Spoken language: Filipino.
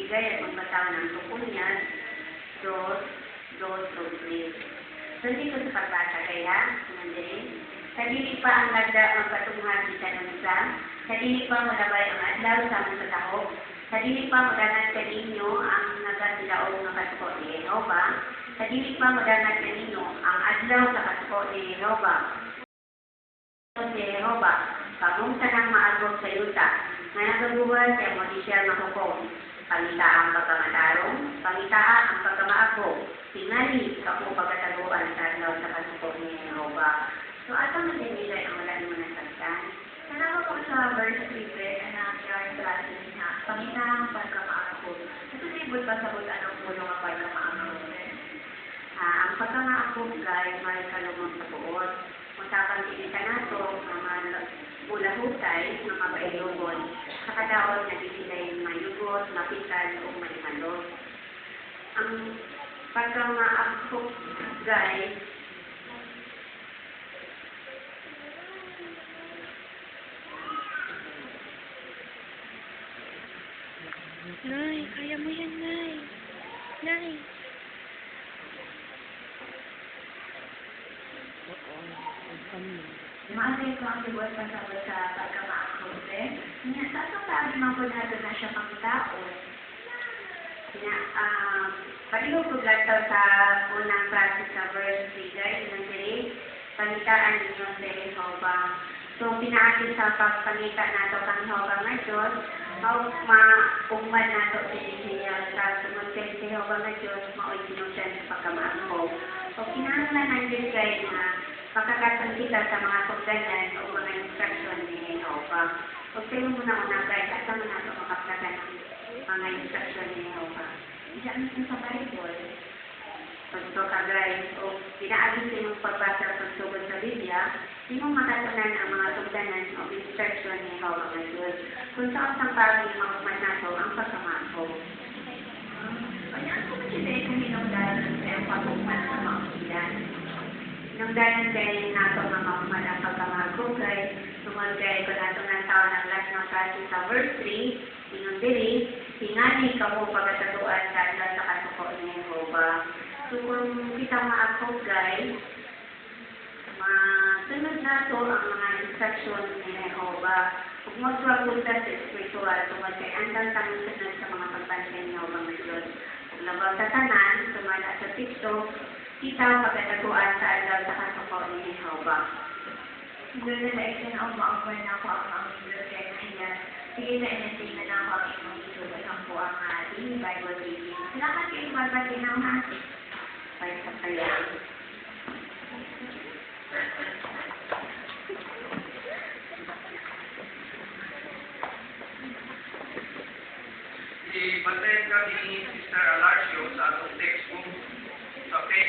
magbigay at magbataw ng tukunyas, dos, o tres. So, dito sa pagbasa kaya, nandun, kadili pa ang lagda ang patunghan kita ng isa, kadili pa malabay ang adlaw sa mga tahog, kadili pa madanat kaninyo ang nagatilaog ng katuko ni Jehova, kadili pa madanat kaninyo ang adlaw sa katuko ni Jehova. Si Jehova, kamong tanang maagog sa yuta, na nagabuhat siya mo di siya mahukom. Pangitaan ang pagkamatarong, pangitaan ang pagkamaagog, tingali kapo pagkataguan sa adlaw sa katuko ni Jehova. So, ato na din nila ang wala naman ng sagdan. Nanawa ko sa verse 3, na yung klase niya, panginang pagkamaakot. Nasusibot ba sa buta ng pulo ng pagkamaakot? Ang pagkamaakot, guys, may kalumang sa buod. Usapan din ka na ito, mga ulahutay, mga bailugon. Kakadaon na din sila yung mayugot, mapitan, o malimalot. Ang pagkamaakot, guys, Nay, kaya mo yan, Nay. Nay. Maasay ko ang sibot pa sa pagkamaakot. Niya, sa itong lagi mapulado na siya pang tao. Paliho ko gataw sa unang klase sa verse 3, guys, nandiri, panitaan ninyo sa Jehova. So, pinaasin sa pagpangita nato kang Jehova nga Diyos, maugman nato sa Isaiah sa sunod kay Jehova nga Diyos, maoy sinusan sa pagkamaakog. O kinahanglan nandiyan guys na pagkakatan kita sa mga sugdanan o mga instruction ni Jehova. O tayo muna guys, at naman nato makaptagan ng mga instruction ni Jehova. Diyan natin sa Bible. Pagto ka guys, o pinaagin sa inyong pagbasa pagsugod sa Biblia, hindi mo makatunan ang mga sugdanan o instruction ni Jehova nga Diyos. Kung saan ang bagay makuman nato ang pagkamaakog. Kaya ako sila kung hinungdalan sa pagkuman sa mga ilan. Hinungdalan kayo nato nga makuman ang pagkamaakog guys. Tungod kayo kung nato ng tao ng last ng klase sa verse 3, inong diri, hingali ka mo pagkatatuan sa adlaw sa katuko ni Jehova. So kung kita maakog guys, masunod nato ang mga instruction ni Jehova. Kung magpapunta sa spiritual, tungod kay andang tanong sunod sa mga pagbansin ni Jehova ng Diyos. Kung labaw sa tanan, sumala sa Kristo, kita pagkataguan sa adlaw sa katuko ni Jehova. Siguro na ito na umaakwan na ako ang Diyos kaya nahiya. Sige na inasin na ako ang inyong isulat ang po ang ating Bible reading. Salamat kayo magbati ng hati. Para sa kaya. Ibatid ka ni Sister Alarcio sa atong textbook sa page